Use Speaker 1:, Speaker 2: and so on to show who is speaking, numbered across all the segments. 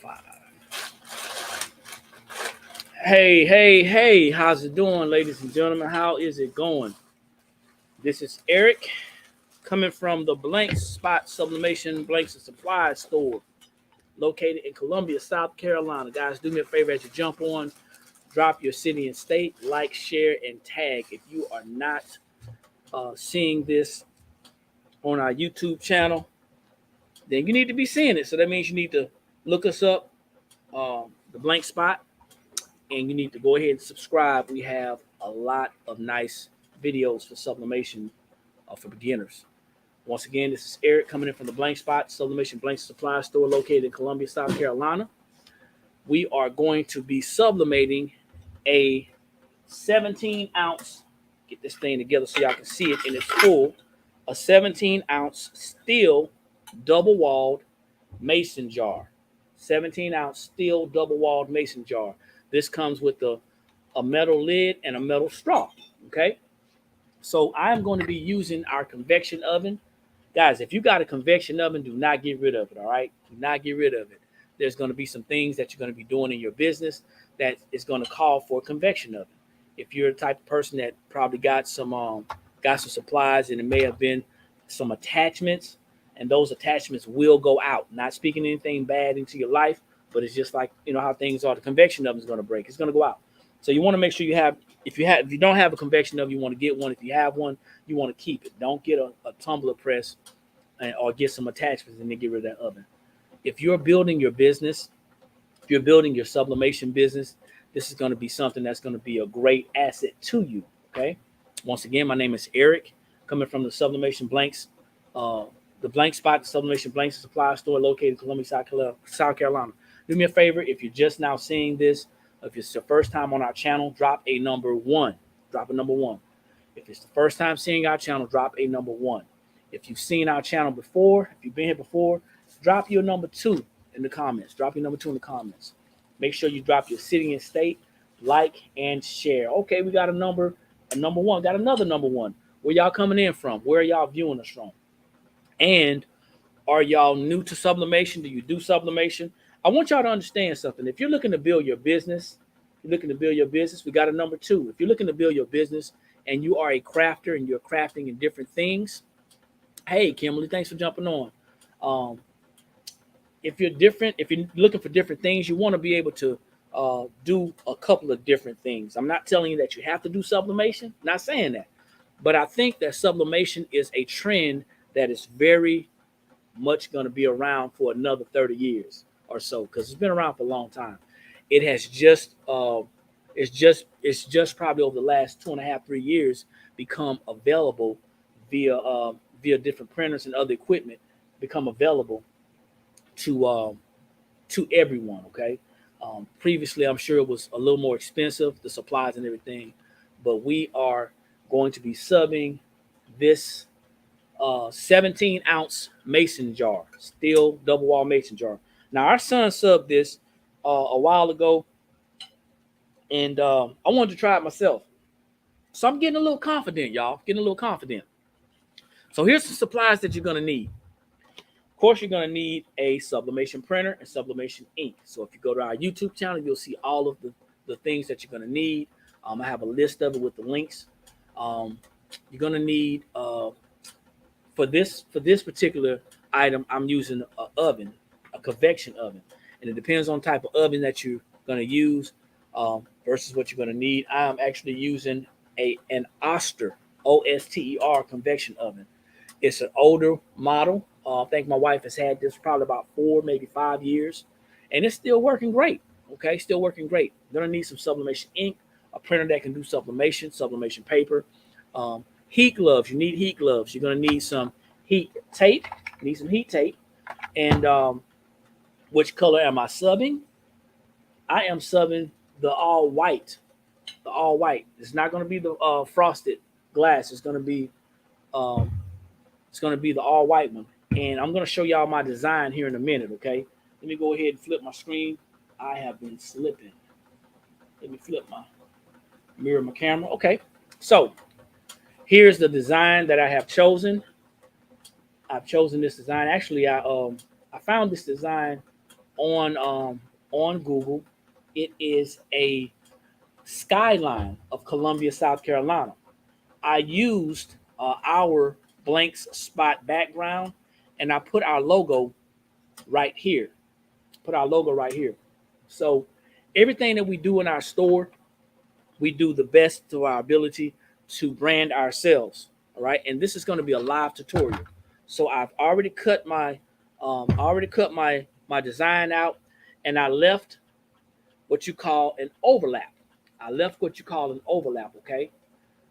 Speaker 1: 5. Hey, how's it doing, ladies and gentlemen? How is it going? This is Eric coming from the Blank Spot Sublimation Blanks and Supplies store located in Columbia, South Carolina. Guys, do me a favor as you jump on, drop your city and state, like, share, and tag. If you are not seeing this on our YouTube channel, then you need to be seeing it. So that means you need to look us up, the Blank Spot, and you need to go ahead and subscribe. We have a lot of nice videos for sublimation for beginners. Once again, this is Eric coming in from the Blank Spot Sublimation Blanks Supply Store located in Columbia, South Carolina. We are going to be sublimating a 17-ounce, get this thing together so y'all can see it in its full, a 17-ounce steel double-walled mason jar. 17-ounce steel double-walled mason jar. This comes with a metal lid and a metal straw, okay? So I'm going to be using our convection oven. Guys, if you got a convection oven, do not get rid of it, all right? Do not get rid of it. There's going to be some things that you're going to be doing in your business that is going to call for a convection oven. If you're the type of person that probably got some supplies and it may have been some attachments, and those attachments will go out. Not speaking anything bad into your life, but it's just like, you know how things are. The convection oven is going to break. It's going to go out. So you want to make sure you have, if you don't have a convection oven, you want to get one. If you have one, you want to keep it. Don't get a tumbler press or get some attachments and then get rid of that oven. If you're building your business, if you're building your sublimation business, this is going to be something that's going to be a great asset to you, okay? Once again, my name is Eric, coming from the Sublimation Blanks, the Blank Spot, the Sublimation Blanks Supply Store located in Columbia, South Carolina. Do me a favor, if you're just now seeing this, if it's your first time on our channel, drop a number 1. Drop a number 1. If it's the first time seeing our channel, drop a number 1. If you've seen our channel before, if you've been here before, drop your number 2 in the comments. Drop your number 2 in the comments. Make sure you drop your city and state, like, and share. Okay, we got a number 1. Got another number 1. Where y'all coming in from? Where are y'all viewing us from? And are y'all new to sublimation? Do you do sublimation? I want y'all to understand something. If you're looking to build your business, we got a number 2. If you're looking to build your business and you are a crafter and you're crafting in different things, hey, Kimberly, thanks for jumping on. If you're looking for different things, you want to be able to do a couple of different things. I'm not telling you that you have to do sublimation, not saying that, but I think that sublimation is a trend that is very much going to be around for another 30 years or so, because it's been around for a long time. It has just it's just probably over the last 2.5-3 years become available via different printers and other equipment, become available to everyone. Okay, previously I'm sure it was a little more expensive, the supplies and everything, but we are going to be subbing this 17-ounce mason jar, steel double wall mason jar. Now our son subbed this a while ago, and I wanted to try it myself. So I'm getting a little confident, y'all. So here's some supplies that you're gonna need. Of course, you're gonna need a sublimation printer and sublimation ink. So if you go to our YouTube channel, you'll see all of the things that you're gonna need. I have a list of it with the links. You're gonna need for this particular item, I'm using an oven, a convection oven, and it depends on the type of oven that you're going to use versus what you're going to need. I am actually using an Oster, Oster convection oven. It's an older model. I think my wife has had this probably about 4, maybe 5 years, and it's still working great. Okay, still working great. You're going to need some sublimation ink, a printer that can do sublimation paper. Heat gloves. You need heat gloves. You're going to need some heat tape. And which color am I subbing? I am subbing the all white. It's not going to be the frosted glass. It's going to be the all white one. And I'm going to show y'all my design here in a minute. Okay. Let me go ahead and flip my screen. I have been slipping. Let me flip my camera. Okay. So here's the design that I have chosen. I've chosen this design. Actually, I found this design on Google. It is a skyline of Columbia, South Carolina. I used our blanks spot background, and I put our logo right here. Put our logo right here. So everything that we do in our store, we do the best to our ability to brand ourselves. All right, and this is going to be a live tutorial. So I've already cut my my design out, and I left what you call an overlap. I left what you call an overlap. Okay,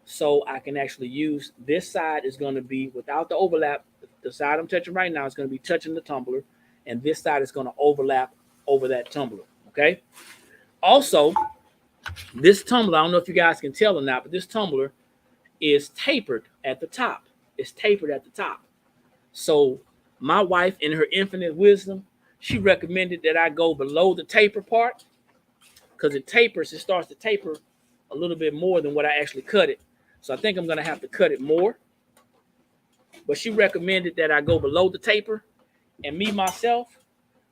Speaker 1: so I can actually use this side is going to be without the overlap. The side I'm touching right now is going to be touching the tumbler, and this side is going to overlap over that tumbler. Okay. Also, this tumbler, I don't know if you guys can tell or not, but this tumbler is tapered at the top. It's tapered at the top. So my wife, in her infinite wisdom, she recommended that I go below the taper part because it starts to taper a little bit more than what I actually cut it. So I think I'm going to have to cut it more. But she recommended that I go below the taper. And me, myself,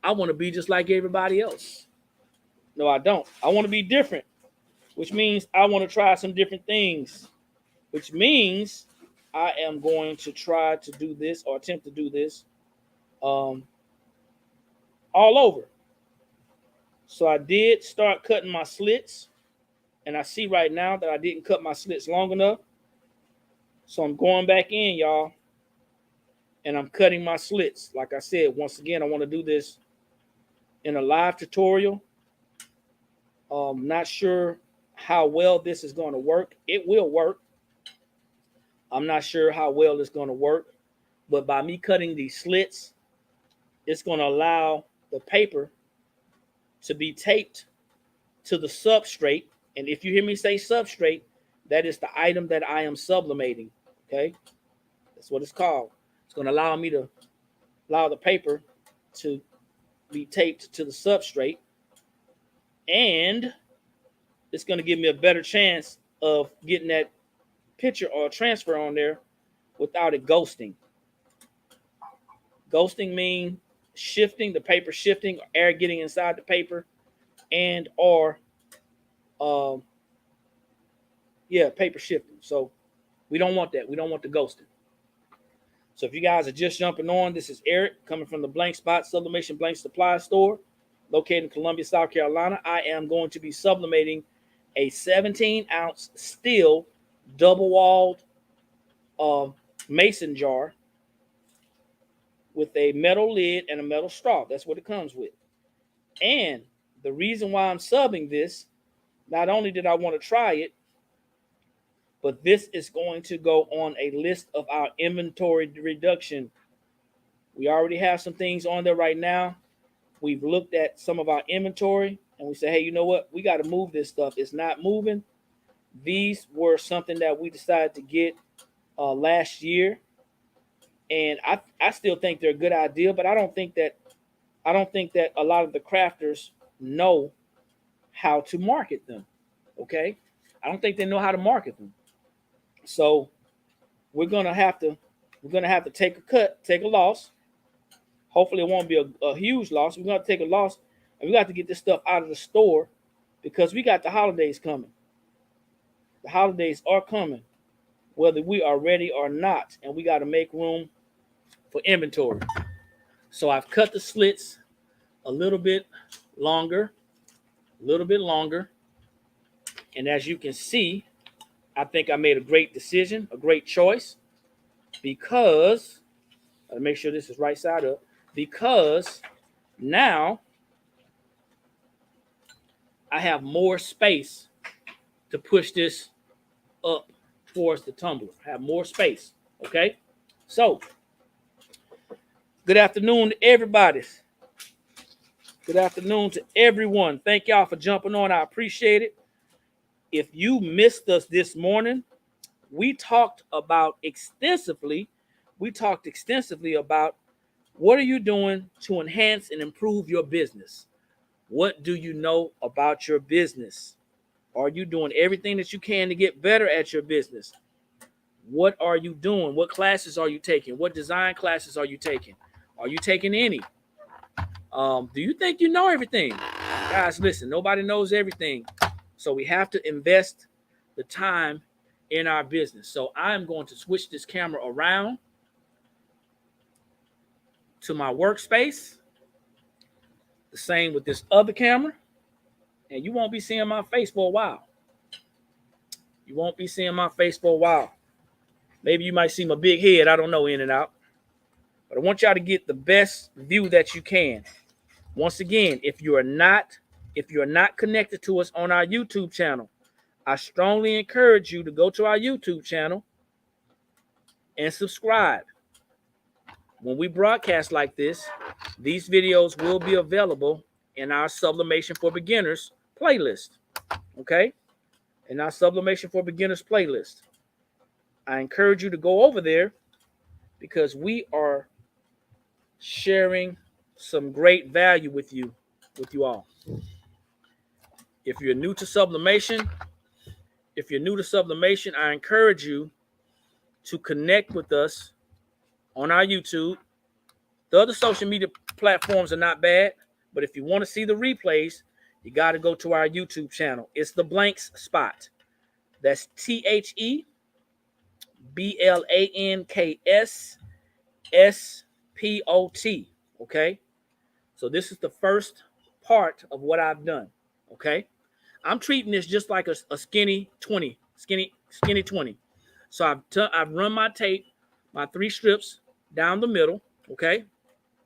Speaker 1: I want to be just like everybody else. No, I don't. I want to be different, which means I want to try some different things, which means I am going to try to do this or attempt to do this all over. So I did start cutting my slits, and I see right now that I didn't cut my slits long enough. So I'm going back in, y'all, and I'm cutting my slits. Like I said, once again, I want to do this in a live tutorial. Not sure how well this is going to work. It will work. I'm not sure how well it's going to work, but by me cutting these slits, it's going to allow the paper to be taped to the substrate. And if you hear me say substrate, that is the item that I am sublimating. Okay, that's what it's called. It's going to allow me to allow the paper to be taped to the substrate, and it's going to give me a better chance of getting that picture or transfer on there without it ghosting. Ghosting means shifting, the paper shifting, or air getting inside the paper, and or paper shifting. So we don't want that. We don't want the ghosting. So if you guys are just jumping on, this is Eric coming from the Blank Spot Sublimation Blank Supply Store located in Columbia, South Carolina. I am going to be sublimating a 17-ounce steel double-walled mason jar with a metal lid and a metal straw. That's what it comes with. And the reason why I'm subbing this, not only did I want to try it, but this is going to go on a list of our inventory reduction. We already have some things on there right now. We've looked at some of our inventory and we say, hey, you know what? We got to move this stuff. It's not moving. These were something that we decided to get last year. And I still think they're a good idea, but I don't think that a lot of the crafters know how to market them. Okay? I don't think they know how to market them. So we're gonna have to take a cut, take a loss. Hopefully it won't be a huge loss. We're gonna take a loss, and we got to get this stuff out of the store because we got the holidays coming. The holidays are coming, whether we are ready or not, and we got to make room for inventory. So I've cut the slits a little bit longer, and as you can see, I think I made a great decision, a great choice, because I'll make sure this is right side up, because now I have more space to push this up towards the tumbler. I have more space, okay? So, good afternoon to everybody. Good afternoon to everyone. Thank y'all for jumping on. I appreciate it. If you missed us this morning, we talked extensively about what are you doing to enhance and improve your business? What do you know about your business? Are you doing everything that you can to get better at your business? What are you doing? What classes are you taking? What design classes are you taking? Are you taking any? Do you think you know everything? Guys, listen, nobody knows everything. So we have to invest the time in our business. So I'm going to switch this camera around to my workspace. The same with this other camera. And you won't be seeing my face for a while. You won't be seeing my face for a while. Maybe you might see my big head. I don't know, in and out. But I want y'all to get the best view that you can. Once again, if you're not connected to us on our YouTube channel, I strongly encourage you to go to our YouTube channel and subscribe. When we broadcast like this, these videos will be available in our Sublimation for Beginners playlist. Okay? In our Sublimation for Beginners playlist. I encourage you to go over there because we are sharing some great value with you all. If you're new to sublimation, I encourage you to connect with us on our YouTube. The other social media platforms are not bad, but if you want to see the replays, you got to go to our YouTube channel. It's the Blanks Spot. That's TheBlanksSpot. Okay? So this is the first part of what I've done. Okay? I'm treating this just like a skinny 20. Skinny 20. So I've run my tape, my 3 strips down the middle, okay?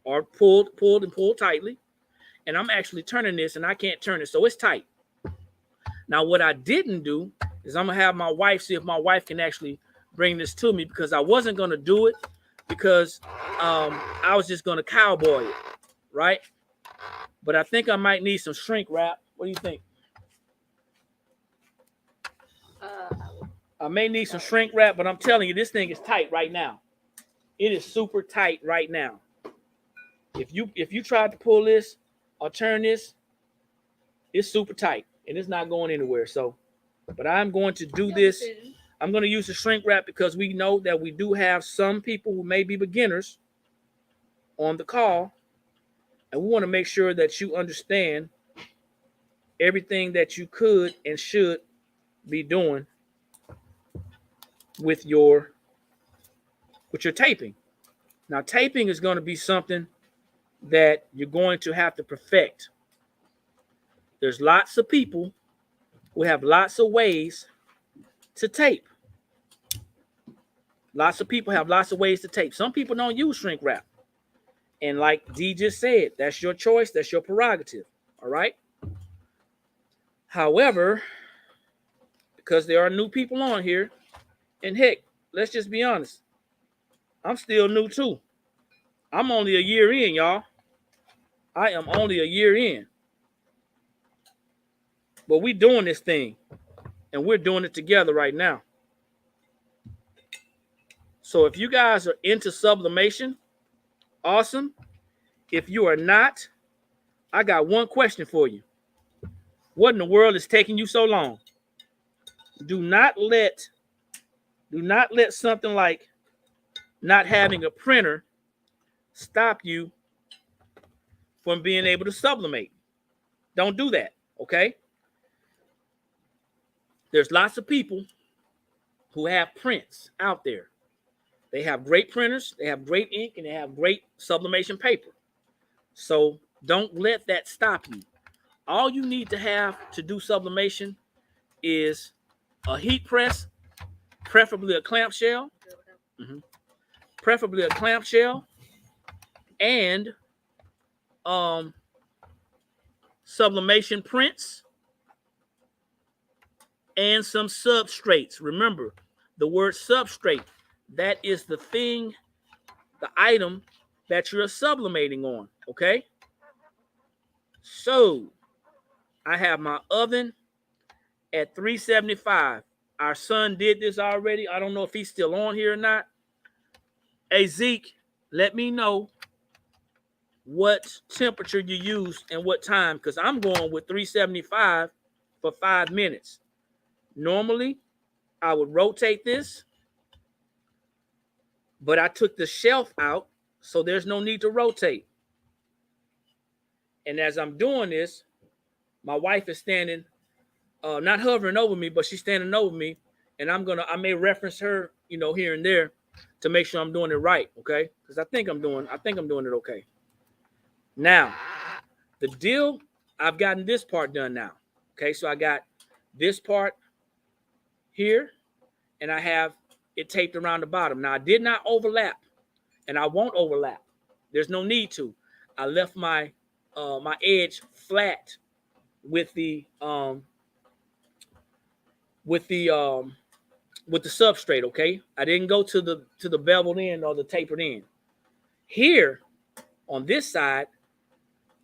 Speaker 1: Or pulled tightly. And I'm actually turning this, and I can't turn it, so it's tight. Now, what I didn't do is I'm going to have my wife see if my wife can actually bring this to me, because I wasn't going to do it because I was just going to cowboy it, right? But I think I might need some shrink wrap. What do you think? I may need some shrink wrap, but I'm telling you, this thing is tight right now. It is super tight right now. If you tried to pull this or turn this, it's super tight and it's not going anywhere. So, but I'm going to do this. I'm going to use the shrink wrap because we know that we do have some people who may be beginners on the call, and we want to make sure that you understand everything that you could and should be doing with your taping. Now, taping is going to be something that you're going to have to perfect. There's lots of people who have lots of ways to tape. Lots of people have lots of ways to tape. Some people don't use shrink wrap. And like Dee just said, that's your choice. That's your prerogative. All right? However, because there are new people on here, and heck, let's just be honest, I'm still new too. I'm only a year in, y'all. I am only a year in. But we're doing this thing, and we're doing it together right now. So if you guys are into sublimation, awesome. If you are not, I got one question for you. What in the world is taking you so long? Do not let something like not having a printer stop you from being able to sublimate. Don't do that, okay? There's lots of people who have prints out there. They have great printers, they have great ink, and they have great sublimation paper. So don't let that stop you. All you need to have to do sublimation is a heat press, preferably a clamshell. Preferably a clamshell, and sublimation prints, and some substrates. Remember, the word substrate, that is the thing, the item that you're sublimating on, okay? So, I have my oven at 375. Our son did this already. I don't know if he's still on here or not. Hey, Zeke, let me know what temperature you use and what time, because I'm going with 375 for 5 minutes. Normally, I would rotate this, but I took the shelf out, so there's no need to rotate. And as I'm doing this, my wife is standing, not hovering over me, but she's standing over me. And I may reference her, here and there to make sure I'm doing it right, okay? Because I think I'm doing it okay. Now, the deal, I've gotten this part done now. Okay, so I got this part here, and I have it taped around the bottom. Now, I did not overlap, and I won't overlap. There's no need to. I left my my edge flat with the substrate. Okay, I didn't go to the beveled end or the tapered end. Here on this side,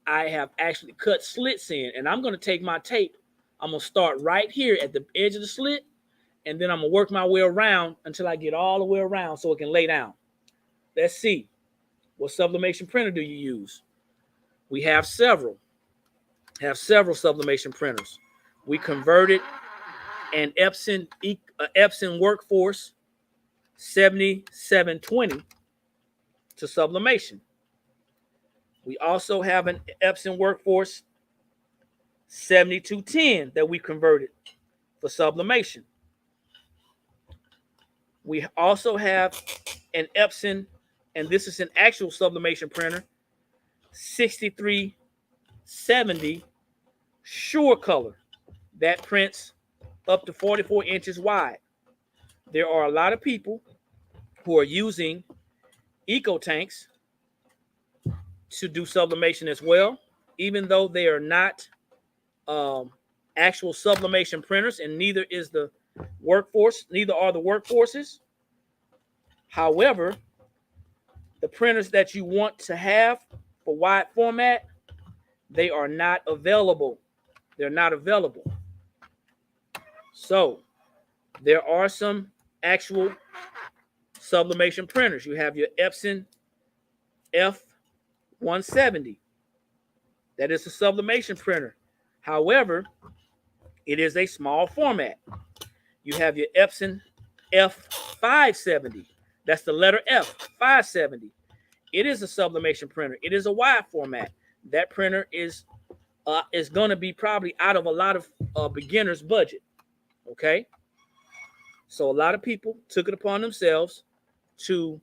Speaker 1: I have actually cut slits in, and I'm going to take my tape. I'm going to start right here at the edge of the slit, and then I'm going to work my way around until I get all the way around so it can lay down. Let's see. What sublimation printer do you use? We have several. Sublimation printers. We converted an Epson Workforce 7720 to sublimation. We also have an Epson Workforce 7210 that we converted for sublimation. We also have an Epson, and this is an actual sublimation printer, 6370 Sure Color that prints up to 44 inches wide. There are a lot of people who are using eco tanks to do sublimation as well, even though they are not actual sublimation printers, and neither are the workforces. However, the printers that you want to have for wide format, they are not available. They're not available. So there are some actual sublimation printers. You have your Epson F170. That is a sublimation printer. However, it is a small format. You have your Epson F570. That's the letter F, 570. It is a sublimation printer. It is a wide format. That printer is going to be probably out of a lot of beginners' budget. Okay? So a lot of people took it upon themselves to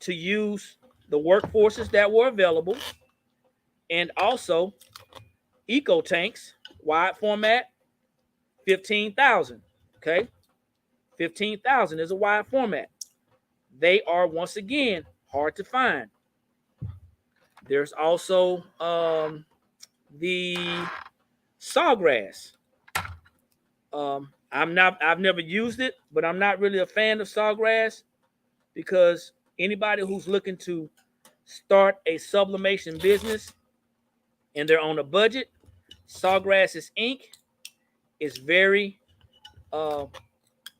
Speaker 1: use the workforces that were available, and also eco tanks, wide format, 15,000. Okay, 15,000 is a wide format. They are, once again, hard to find. There's also the Sawgrass. I've never used it, but I'm not really a fan of Sawgrass, because anybody who's looking to start a sublimation business and they're on a budget, Sawgrass's ink is very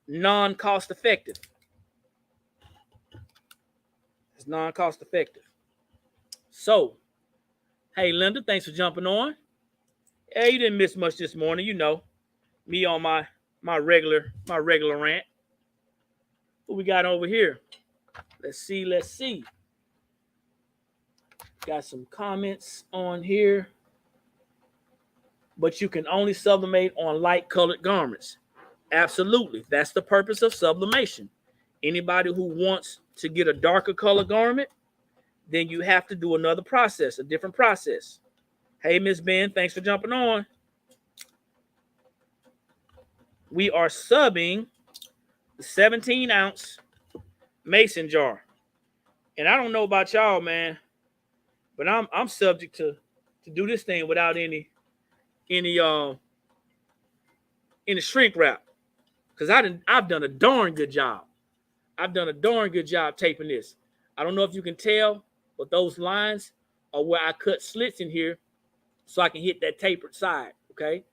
Speaker 1: non-cost effective. It's non-cost effective. So, hey Linda, thanks for jumping on. Hey, you didn't miss much this morning, me on my regular rant. What we got over here? Let's see. Got some comments on here. But you can only sublimate on light colored garments. Absolutely. That's the purpose of sublimation. Anybody who wants to get a darker color garment, then you have to do another process, a different process. Hey, Miss Ben, thanks for jumping on. We are subbing the 17-ounce mason jar. And I don't know about y'all, man, but I'm subject to do this thing without any shrink wrap, because I've done a darn good job. I've done a darn good job taping this. I don't know if you can tell, but those lines are where I cut slits in here so I can hit that tapered side. Okay.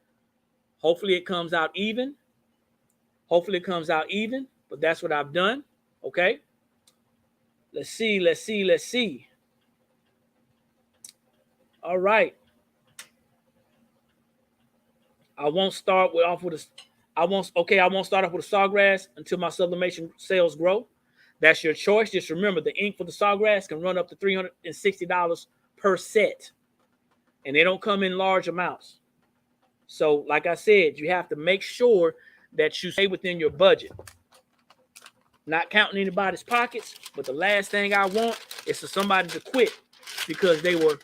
Speaker 1: Hopefully it comes out even. But that's what I've done. Okay. Let's see. All right. I won't start off with a Sawgrass until my sublimation sales grow. That's your choice. Just remember, the ink for the sawgrass can run up to $360 per set, and they don't come in large amounts. So, like I said, you have to make sure that you stay within your budget. Not counting anybody's pockets, but the last thing I want is for somebody to quit because they were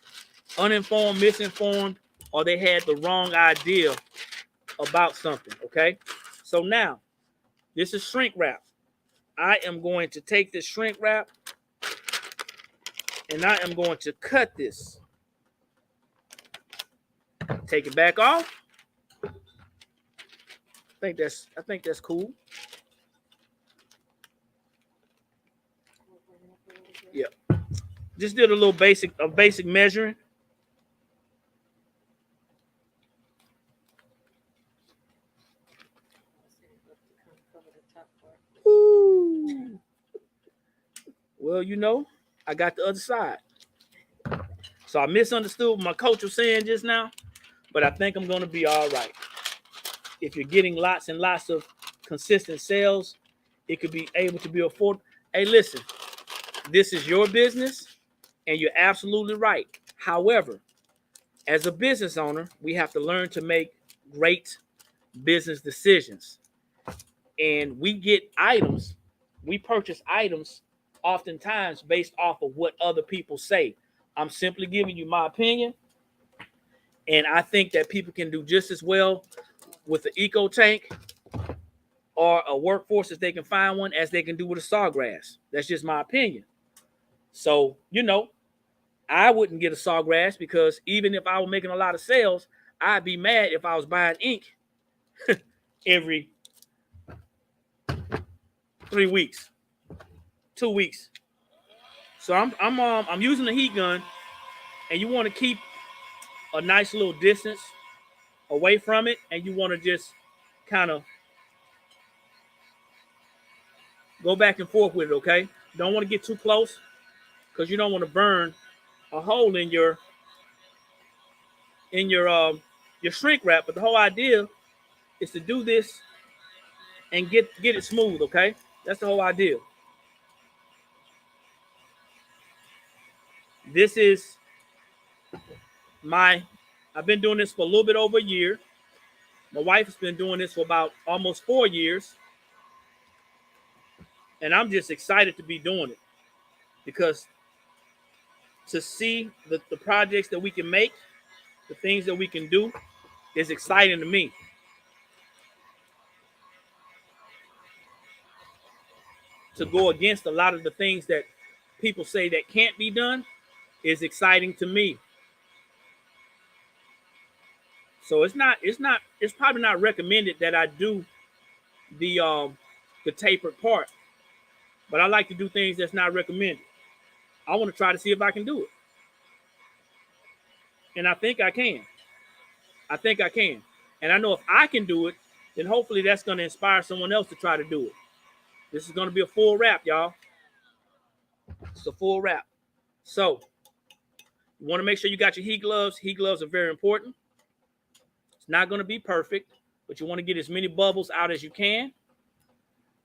Speaker 1: uninformed, misinformed, or they had the wrong idea about something, okay? So now, this is shrink wrap. I am going to take this shrink wrap and I am going to cut this. Take it back off. I think that's cool. Yeah. Just did a little basic measuring. Ooh. Well, you know, I got the other side. So I misunderstood what my coach was saying just now, but I think I'm going to be all right. If you're getting lots and lots of consistent sales, it could be able to be affordable. Hey, listen, this is your business, and you're absolutely right. However, as a business owner, we have to learn to make great business decisions. And we purchase items oftentimes based off of what other people say. I'm simply giving you my opinion. And I think that people can do just as well with the eco tank or a workforce if they can find one as they can do with a sawgrass. That's just my opinion. So, you know, I wouldn't get a sawgrass because even if I were making a lot of sales, I'd be mad if I was buying ink every 3 weeks, 2 weeks. So I'm using the heat gun, and you want to keep a nice little distance away from it, and you want to just kind of go back and forth with it, okay? Don't want to get too close because you don't want to burn a hole in your shrink wrap. But the whole idea is to do this and get it smooth, okay? That's the whole idea. This is I've been doing this for a little bit over a year. My wife has been doing this for about almost 4 years. And I'm just excited to be doing it because to see the projects that we can make, the things that we can do is exciting to me. To go against a lot of the things that people say that can't be done is exciting to me. So it's probably not recommended that I do the tapered part, but I like to do things that's not recommended. I want to try to see if I can do it. And I think I can. And I know if I can do it, then hopefully that's going to inspire someone else to try to do it. This is going to be a full wrap, y'all. It's a full wrap. So you want to make sure you got your heat gloves. Heat gloves are very important. It's not going to be perfect, but you want to get as many bubbles out as you can.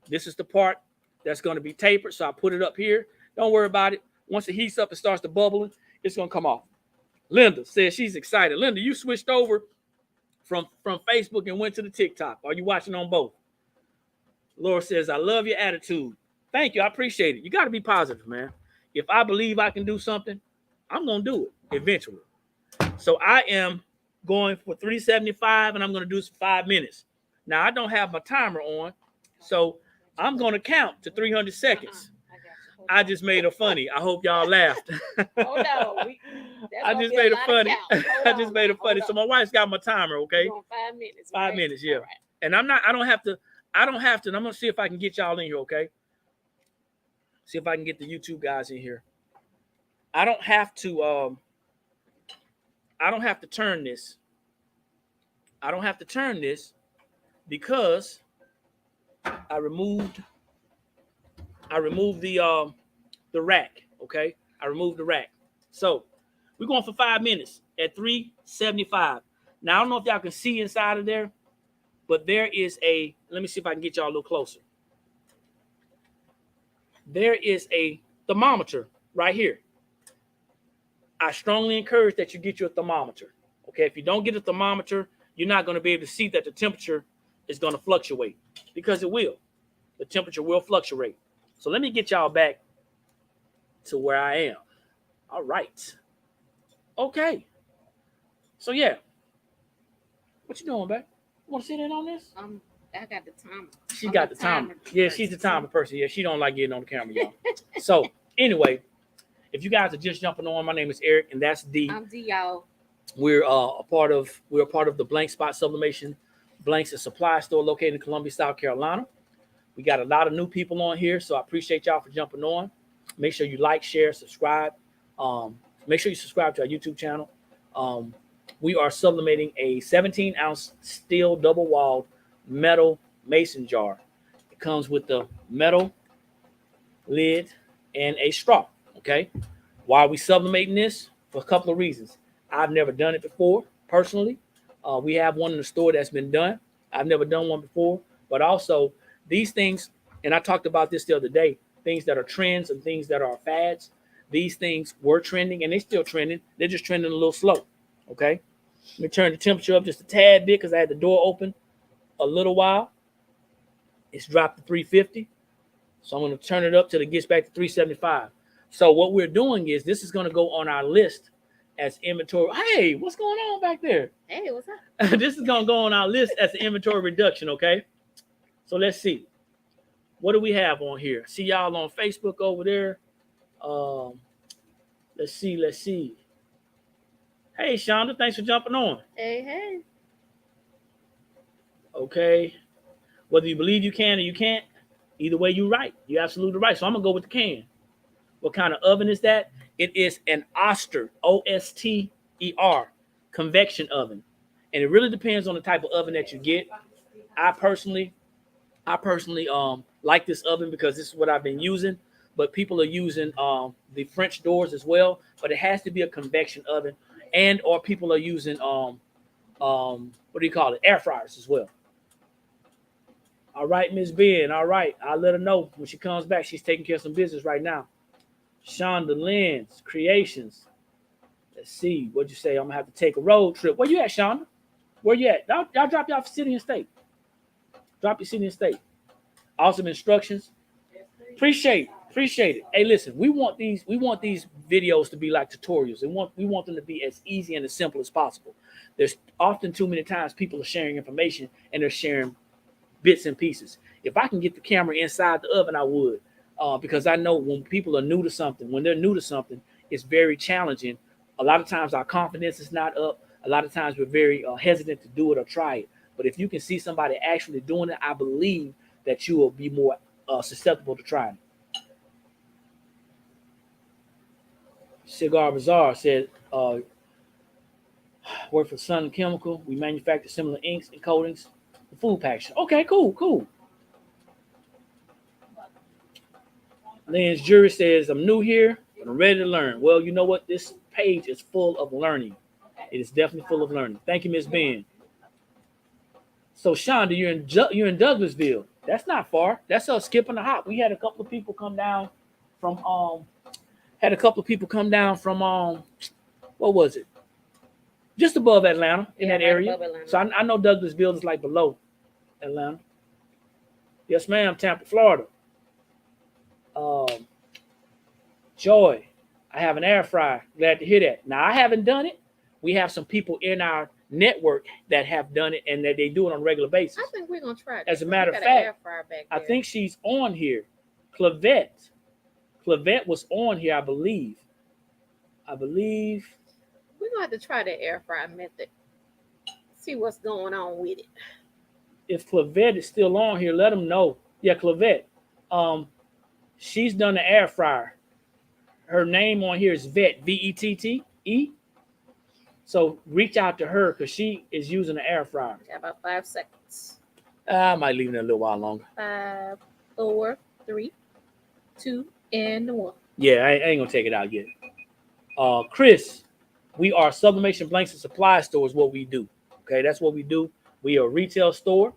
Speaker 1: This is the part that's going to be tapered, so I put it up here. Don't worry about it. Once it heats up and starts to bubbling, it's going to come off. Linda says she's excited. Linda, you switched over from Facebook and went to the TikTok. Are you watching on both? Laura says, I love your attitude. Thank you. I appreciate it. You got to be positive, man. If I believe I can do something, I'm going to do it eventually. So I am going for 375, and I'm going to do this for 5 minutes. Now, I don't have my timer on, so I'm going to count to 300 seconds. I just made it funny. I hope y'all laughed.
Speaker 2: Oh, no.
Speaker 1: I just made it funny. I just made it funny. So my wife's got my timer, okay?
Speaker 2: 5 minutes.
Speaker 1: 5 minutes, yeah. Right. And I don't have to, and I'm going to see if I can get y'all in here, okay? See if I can get the YouTube guys in here. I don't have to turn this. I don't have to turn this because I removed the rack, okay? I removed the rack. So we're going for 5 minutes at 375. Now, I don't know if y'all can see inside of there, but there is let me see if I can get y'all a little closer. there is a thermometer right here. I strongly encourage that you get you a thermometer. Okay, if you don't get a thermometer, you're not going to be able to see that the temperature is going to fluctuate, because it will. The temperature will fluctuate. So let me get y'all back to where I am. All right. Okay. So yeah. What you doing, babe? You want to sit in on this?
Speaker 2: I got the timer.
Speaker 1: She got the timer. Yeah, she's the timer person. Yeah, she don't like getting on the camera, y'all. So anyway, if you guys are just jumping on, my name is Eric, and that's D.
Speaker 2: I'm D, y'all.
Speaker 1: We're a part of the Blank Spot Sublimation Blanks and Supply Store located in Columbia, South Carolina. We got a lot of new people on here, so I appreciate y'all for jumping on. Make sure you like, share, subscribe. Make sure you subscribe to our YouTube channel. We are sublimating a 17-ounce steel double-walled metal mason jar. It comes with the metal lid and a straw, okay? Why are we sublimating this? For a couple of reasons. I've never done it before, personally. We have one in the store that's been done. I've never done one before, but also these things, and I talked about this the other day, things that are trends and things that are fads, these things were trending and they're still trending. They're just trending a little slow, okay? Let me turn the temperature up just a tad bit because I had the door open a little while. It's dropped to 350. So I'm going to turn it up till it gets back to 375. So what we're doing is this is going to go on our list as inventory. Hey, what's going on back there?
Speaker 2: Hey, what's up?
Speaker 1: This is going to go on our list as an inventory reduction, okay? So let's see. What do we have on here? See y'all on Facebook over there. Let's see. Hey, Shonda, thanks for jumping on.
Speaker 2: Hey.
Speaker 1: Okay. Whether you believe you can or you can't, either way, you're right. You're absolutely right. So I'm going to go with the can. What kind of oven is that? It is an Oster, O-S-T-E-R, convection oven. And it really depends on the type of oven that you get. I personally like this oven because this is what I've been using. But people are using the French doors as well. But it has to be a convection oven. And or people are using what do you call it? Air fryers as well. All right, Miss Ben. All right. I'll let her know when she comes back. She's taking care of some business right now. Shonda Lynn's Creations. Let's see. What'd you say? I'm going to have to take a road trip. Where you at, Shonda? Where you at? Y'all drop y'all city and state. Drop your city and state. Awesome instructions. Appreciate it. Hey, listen, we want these videos to be like tutorials. We want them to be as easy and as simple as possible. There's often too many times people are sharing information and they're sharing bits and pieces. If I can get the camera inside the oven, I would. Because I know when people are new to something, it's very challenging. A lot of times our confidence is not up. A lot of times we're very hesitant to do it or try it. But if you can see somebody actually doing it, I believe that you will be more susceptible to trying it. Cigar Bazaar said, work for Sun Chemical. We manufacture similar inks and coatings for food packaging. Okay, cool. Lynn's Jury says, I'm new here, but I'm ready to learn. Well, you know what? This page is full of learning. It is definitely full of learning. Thank you, Miss Ben. So, Shonda, you're in Douglasville. That's not far. That's a skip and a hop. We had a couple of people come down from what was it? Just above Atlanta in that area. So I know Douglasville is like below Atlanta. Yes, ma'am. Tampa, Florida. Joy, I have an air fryer. Glad to hear that. Now, I haven't done it. We have some people in our network that have done it and that they do it on a regular basis.
Speaker 2: I think we're going to try it.
Speaker 1: As a matter of fact, I think she's on here. Clavette was on here, I believe. We're going
Speaker 2: to have to try the air fryer method. See what's going on with it.
Speaker 1: If Clavette is still on here, let them know. Yeah, Clavette. She's done the air fryer. Her name on here is Vette, V-E-T-T-E. So reach out to her because she is using the air fryer.
Speaker 2: About 5 seconds.
Speaker 1: I might leave it a little while longer.
Speaker 2: 5, 4, 3, 2, and 1.
Speaker 1: Yeah, I ain't gonna take it out yet. Chris, we are Sublimation Blanks and Supply Store is what we do. Okay, that's what we do. We are a retail store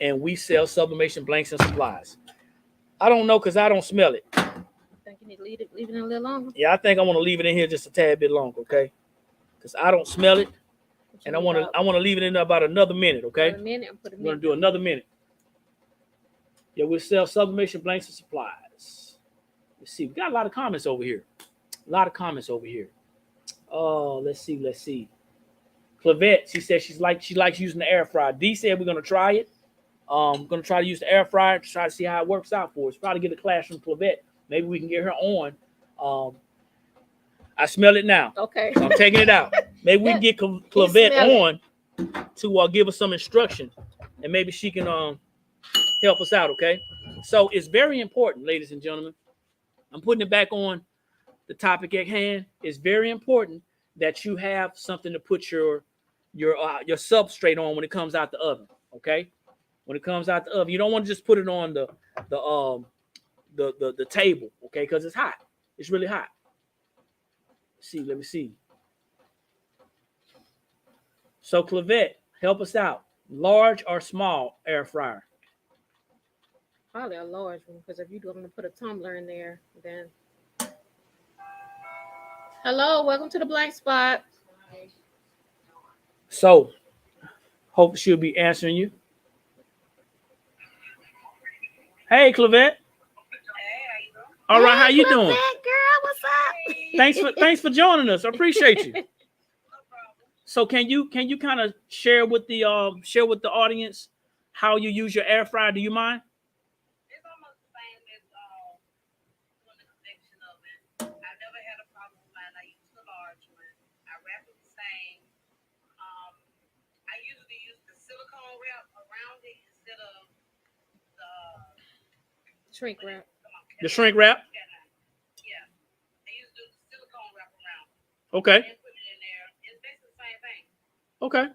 Speaker 1: and we sell sublimation blanks and supplies. I don't know because I don't smell it.
Speaker 2: I think you need to leave it a little longer.
Speaker 1: Yeah, I think I want to leave it in here just a tad bit longer, okay? Because I don't smell it, and I want to leave it in there about another minute, okay?
Speaker 2: A minute and put a
Speaker 1: We're gonna
Speaker 2: minute.
Speaker 1: do another minute. Yeah, we sell sublimation blanks and supplies. Let's see, we got a lot of comments over here. Let's see. Clavette, she said she likes using the air fryer. D said we're gonna try it. We're gonna try to use the air fryer to try to see how it works out for us. Probably get a class from Clavette. Maybe we can get her on. I smell it now.
Speaker 2: Okay.
Speaker 1: So I'm taking it out. Maybe we can get Clavette on to give us some instruction, and maybe she can help us out. Okay. So it's very important, ladies and gentlemen. I'm putting it back on the topic at hand. It's very important that you have something to put your substrate on when it comes out the oven. Okay. When it comes out the oven, you don't want to just put it on the table, okay? Because it's hot. It's really hot. Let me see. So Clavette, help us out. Large or small air fryer?
Speaker 2: Probably a large one, because if you're going to put a tumbler in there, then. Hello, welcome to the blank spot.
Speaker 1: So, hope she'll be answering you. Hey, Clavette. All right, how you doing?
Speaker 2: Girl, what's up?
Speaker 1: Thanks for joining us. I appreciate you. So can you kind of share with the audience how you use your air fryer? Do you mind?
Speaker 3: It's almost the same as doing the convection oven. I never had a problem with mine. I use the large one. I wrap it the same. I usually use the silicone wrap around it instead of the
Speaker 2: shrink wrap.
Speaker 1: The shrink wrap?
Speaker 3: Yeah. I used to do the silicone wrap around.
Speaker 1: Okay.
Speaker 3: And put it in there. It's basically the same thing.
Speaker 1: Okay.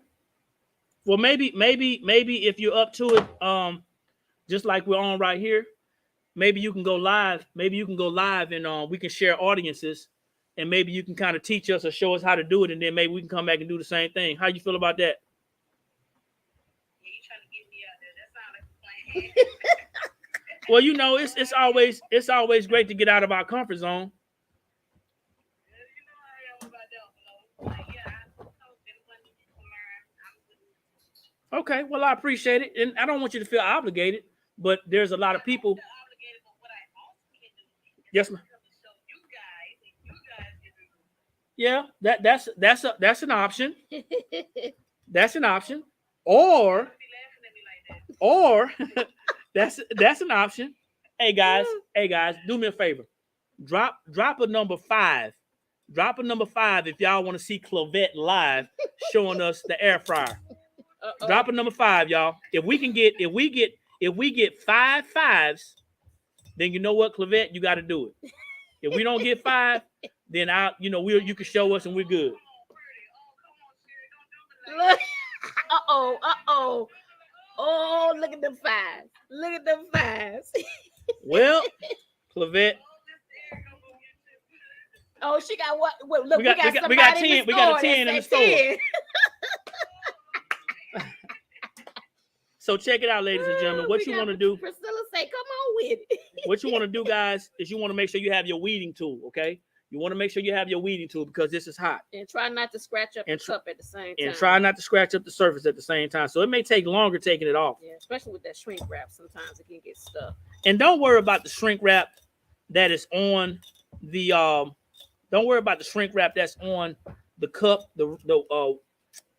Speaker 1: Well, maybe if you're up to it, just like we're on right here, maybe you can go live. Maybe you can go live and we can share audiences, and maybe you can kind of teach us or show us how to do it, and then maybe we can come back and do the same thing. How you feel about that?
Speaker 3: Yeah, you trying to get me out there. That sounds like a plan.
Speaker 1: Well, you know, it's always great to get out of our comfort zone. Okay, well, I appreciate it, and I don't want you to feel obligated, but there's a lot of people. Yes, ma'am. Yeah, that's an option. That's an option, or that's an option. Hey guys, do me a favor. Drop a number 5. Drop a number 5 if y'all want to see Clavette live showing us the air fryer. Drop a number 5, y'all. If we get 5 5s, then you know what, Clavette, you got to do it. If we don't get 5, then you can show us and we're good.
Speaker 2: Oh, look at them 5s. Look at them 5s.
Speaker 1: Well, Clavette.
Speaker 2: Oh, she got what? Well, look, we got 10.
Speaker 1: We got a 10 in the store. So check it out, ladies and gentlemen. What you want to do?
Speaker 2: Priscilla say, "Come on with it."
Speaker 1: What you want to do, guys, is you want to make sure you have your weeding tool. Okay, you want to make sure you have your weeding tool because this is hot.
Speaker 2: And try not to scratch up the cup at the same time.
Speaker 1: And try not to scratch up the surface at the same time. So it may take longer taking it off.
Speaker 2: Yeah, especially with that shrink wrap. Sometimes it can get stuck.
Speaker 1: And don't worry about the shrink wrap that is on the Don't worry about the shrink wrap that's on the cup, the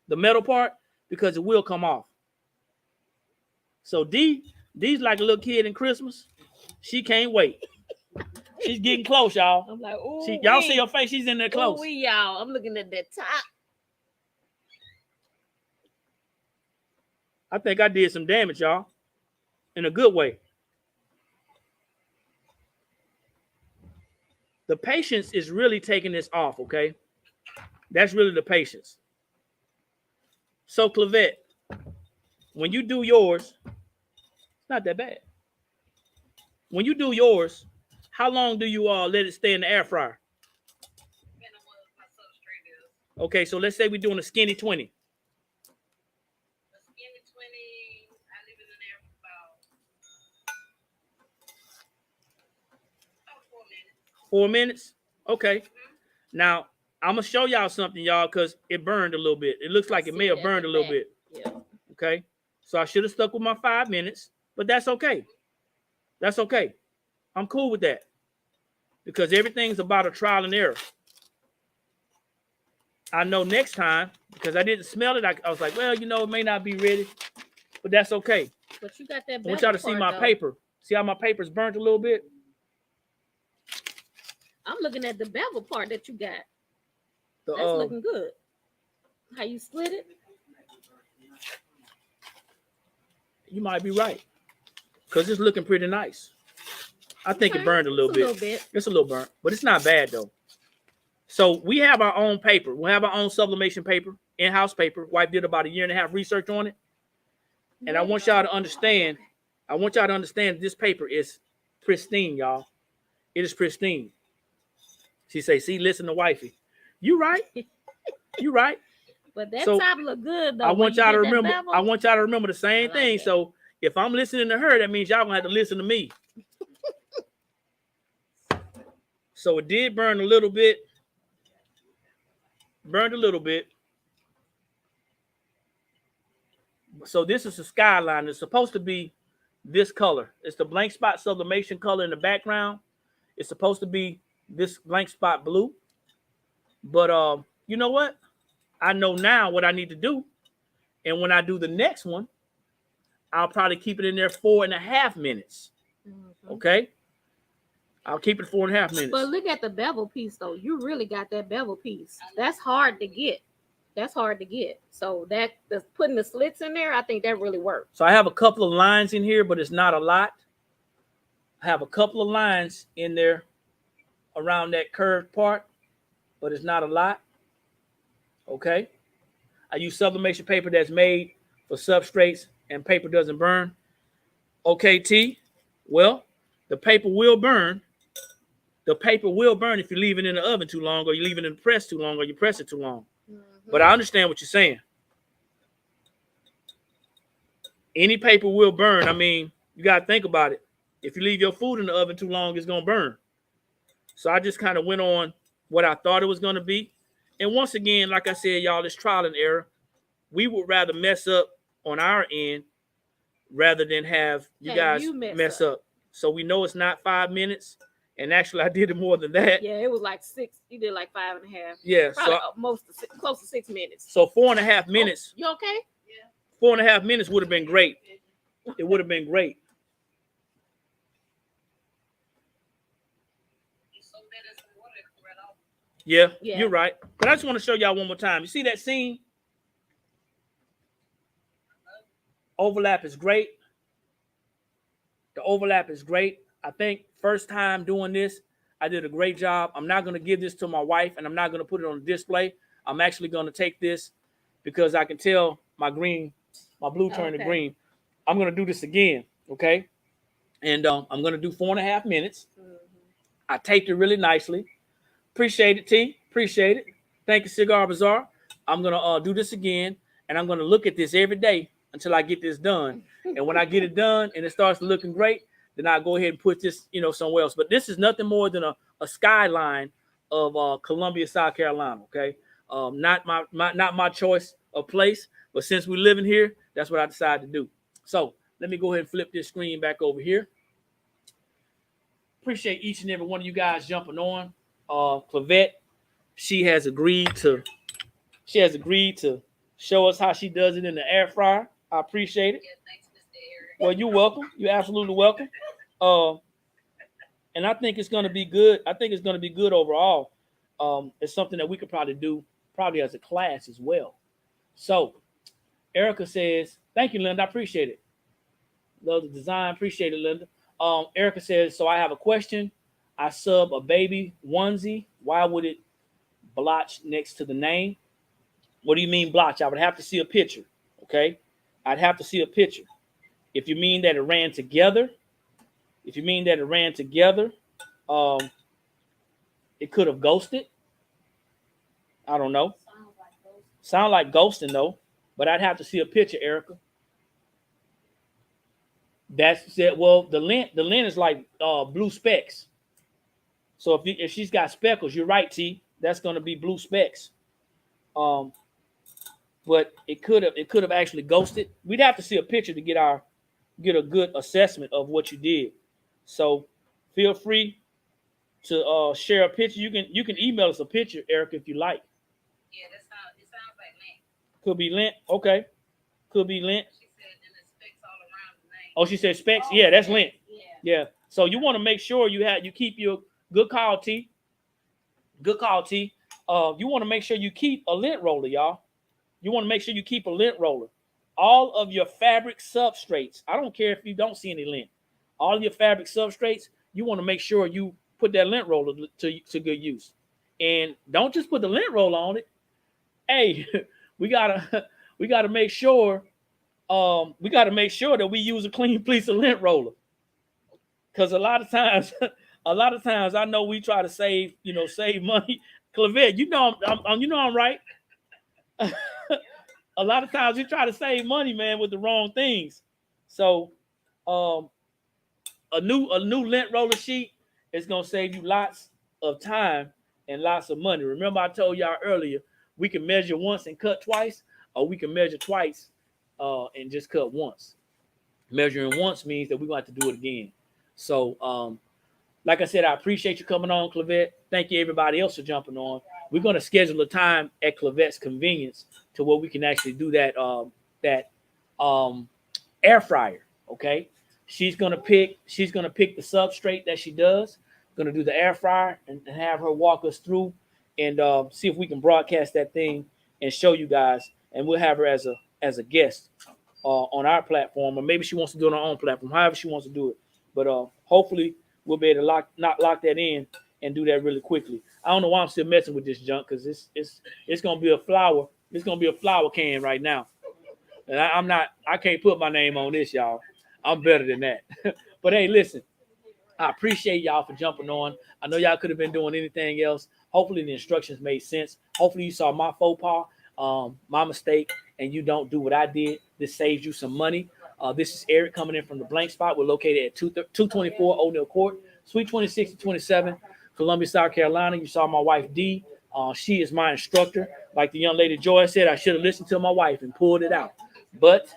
Speaker 1: metal part, because it will come off. So D's like a little kid in Christmas. She can't wait. She's getting close, y'all.
Speaker 2: I'm like, oh,
Speaker 1: y'all see her face? She's in there close.
Speaker 2: Oh, y'all. I'm looking at that top.
Speaker 1: I think I did some damage, y'all, in a good way. The patience is really taking this off, okay? That's really the patience. So, Clavette, when you do yours, it's not that bad. When you do yours, how long do you let it stay in the air fryer? Okay, so let's say we're doing a skinny 20.
Speaker 3: A skinny 20, I leave it in there for
Speaker 1: 4 minutes? Okay. Now, I'm going to show y'all something, y'all, because it burned a little bit. It looks like it may have burned a little bit.
Speaker 2: Yeah.
Speaker 1: Okay. So I should have stuck with my 5 minutes, but that's okay. That's okay. I'm cool with that because everything's about a trial and error. I know next time, because I didn't smell it, I was like, well, you know, it may not be ready, but that's okay.
Speaker 2: But you got that.
Speaker 1: I want y'all to see my paper. See how my paper's burnt a little bit?
Speaker 2: I'm looking at the bevel part that you got.
Speaker 1: That's
Speaker 2: looking good. How you split it?
Speaker 1: You might be right. Because it's looking pretty nice. I think it burned a little bit. It's a little burnt, but it's not bad though. So we have our own paper. We have our own sublimation paper, in-house paper. Wife did about 1.5 years research on it. And I want y'all to understand, this paper is pristine, y'all. It is pristine. She say, see, listen to wifey. You right. You right.
Speaker 2: But that top look good though.
Speaker 1: I want y'all to remember the same thing. That. So if I'm listening to her, that means y'all gonna have to listen to me. So it did burn a little bit. Burned a little bit. So this is the skyline. It's supposed to be this color. It's the blank spot sublimation color in the background. It's supposed to be this blank spot blue. But you know what? I know now what I need to do. And when I do the next one, I'll probably keep it in there 4.5 minutes. Mm-hmm. Okay? I'll keep it 4.5 minutes.
Speaker 2: But look at the bevel piece, though. You really got that bevel piece. That's hard to get. So putting the slits in there, I think that really works.
Speaker 1: So I have a couple of lines in here, but it's not a lot. I have a couple of lines in there around that curved part, but it's not a lot. Okay. I use sublimation paper that's made for substrates and paper doesn't burn. Okay, T. Well, the paper will burn. The paper will burn if you leave it in the oven too long, or you leave it in the press too long, or you press it too long. Mm-hmm. But I understand what you're saying. Any paper will burn. I mean, you got to think about it. If you leave your food in the oven too long, it's going to burn. So I just kind of went on what I thought it was going to be. And once again, like I said, y'all, it's trial and error. We would rather mess up on our end rather than have you guys mess up. So we know it's not 5 minutes. And actually, I did it more than that.
Speaker 2: Yeah, it was like 6. You did like 5.5.
Speaker 1: Yeah,
Speaker 2: probably so close to 6 minutes.
Speaker 1: So 4.5 minutes.
Speaker 2: Oh, you okay?
Speaker 3: Yeah.
Speaker 1: 4.5 minutes would have been great. It would have been great. Yeah, you're right. But I just want to show y'all one more time. You see that seam? Overlap is great. The overlap is great. I think first time doing this, I did a great job. I'm not going to give this to my wife, and I'm not going to put it on the display. I'm actually going to take this because I can tell my blue turned to green. I'm going to do this again, okay? And I'm going to do 4.5 minutes. Mm-hmm. I taped it really nicely. Appreciate it, T. Appreciate it. Thank you, Cigar Bazaar. I'm going to do this again, and I'm going to look at this every day until I get this done. And when I get it done and it starts looking great, then I'll go ahead and put this, somewhere else. But this is nothing more than a skyline of Columbia, South Carolina, okay? Not my choice of place, but since we're living here, that's what I decided to do. So let me go ahead and flip this screen back over here. Appreciate each and every one of you guys jumping on. Clavette, she has agreed to show us how she does it in the air fryer. I appreciate it.
Speaker 3: Yeah, thanks, Mr. Eric.
Speaker 1: Well, you're welcome. You're absolutely welcome. And I think it's going to be good. I think it's going to be good overall. It's something that we could probably do as a class as well. So Erica says, thank you, Linda. I appreciate it. Love the design. Appreciate it, Linda. Erica says, so I have a question. I sub a baby onesie. Why would it blotch next to the name? What do you mean blotch? I would have to see a picture. Okay. I'd have to see a picture. If you mean that it ran together, it could have ghosted. I don't know. Sound like ghosting though, but I'd have to see a picture, Erica. That's it. Well, the lint is like blue specks. So if she's got speckles, you're right, T. That's going to be blue specks. But it could have actually ghosted. We'd have to see a picture to get a good assessment of what you did. So feel free to share a picture. You can email us a picture, Erica, if you like.
Speaker 3: Yeah, it sounds like lint.
Speaker 1: Could be lint. Okay. Could be lint.
Speaker 3: She said, and the specks all around the name.
Speaker 1: Oh, she said specks. Yeah, that's lint.
Speaker 2: Yeah.
Speaker 1: Yeah. So you want to make sure you keep your good call, T. Good call, T. You want to make sure you keep a lint roller, y'all. You want to make sure you keep a lint roller. All of your fabric substrates. I don't care if you don't see any lint. All of your fabric substrates, you want to make sure you put that lint roller to good use. And don't just put the lint roller on it. Hey, we gotta make sure that we use a clean piece of lint roller. Because a lot of times I know we try to save money. Clavette, I'm right. A lot of times we try to save money, man, with the wrong things. So a new lint roller sheet is gonna save you lots of time and lots of money. Remember, I told y'all earlier, we can measure once and cut twice, or we can measure twice and just cut once. Measuring once means that we're going to have to do it again. So, like I said, I appreciate you coming on, Clavette. Thank you, everybody else, for jumping on. We're going to schedule a time at Clavette's convenience to where we can actually do that air fryer. Okay, she's gonna pick the substrate that she does. Going to do the air fryer and have her walk us through and see if we can broadcast that thing and show you guys. And we'll have her as a guest on our platform, or maybe she wants to do it on her own platform, however she wants to do it. But hopefully we'll be able to lock that in and do that really quickly. I don't know why I'm still messing with this junk, because it's gonna be a flower. It's gonna be a flower can right now, and I can't put my name on this, y'all. I'm better than that. But hey, listen, I appreciate y'all for jumping on. I know y'all could have been doing anything else. Hopefully the instructions made sense. Hopefully you saw my faux pas, my mistake, and you don't do what I did. This saves you some money. This is Eric coming in from the blank spot. We're located at 224 O'Neill Court, Suite 26 to 27, Columbia, South Carolina. You saw my wife, Dee. She is my instructor. Like the young lady Joy said, I should have listened to my wife and pulled it out. But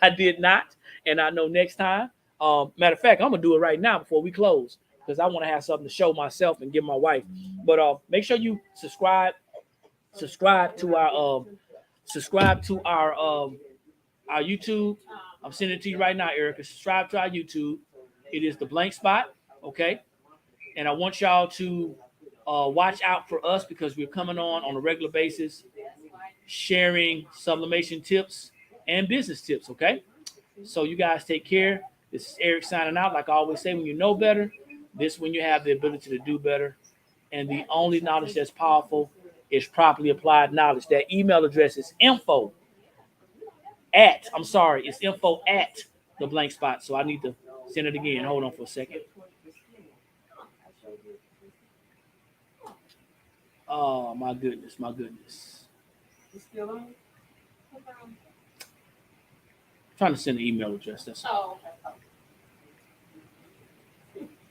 Speaker 1: I did not. And I know next time. Matter of fact, I'm going to do it right now before we close, because I want to have something to show myself and give my wife. But make sure you subscribe to our YouTube. I'm sending it to you right now, Erica. Subscribe to our YouTube. It is the blank spot, okay? And I want y'all to watch out for us, because we're coming on a regular basis, sharing sublimation tips and business tips, okay? So you guys take care. This is Eric signing out. Like I always say, when you know better, this is when you have the ability to do better. And the only knowledge that's powerful is properly applied knowledge. That email address is info at the blank spot. So I need to send it again. Hold on for a second. Oh, my goodness.
Speaker 4: You still on?
Speaker 1: Trying to send an email address. That's all.
Speaker 4: Oh, okay.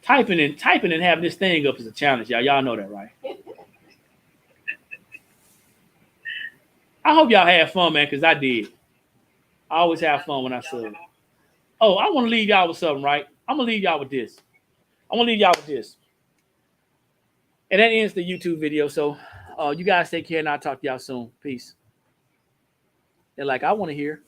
Speaker 1: Typing and having this thing up is a challenge, y'all. Y'all know that, right? I hope y'all had fun, man, because I did. I always have fun when I sub. Oh, I want to leave y'all with something, right? I'm going to leave y'all with this. And that ends the YouTube video. So you guys take care, and I'll talk to y'all soon. Peace. They're like, I want to hear.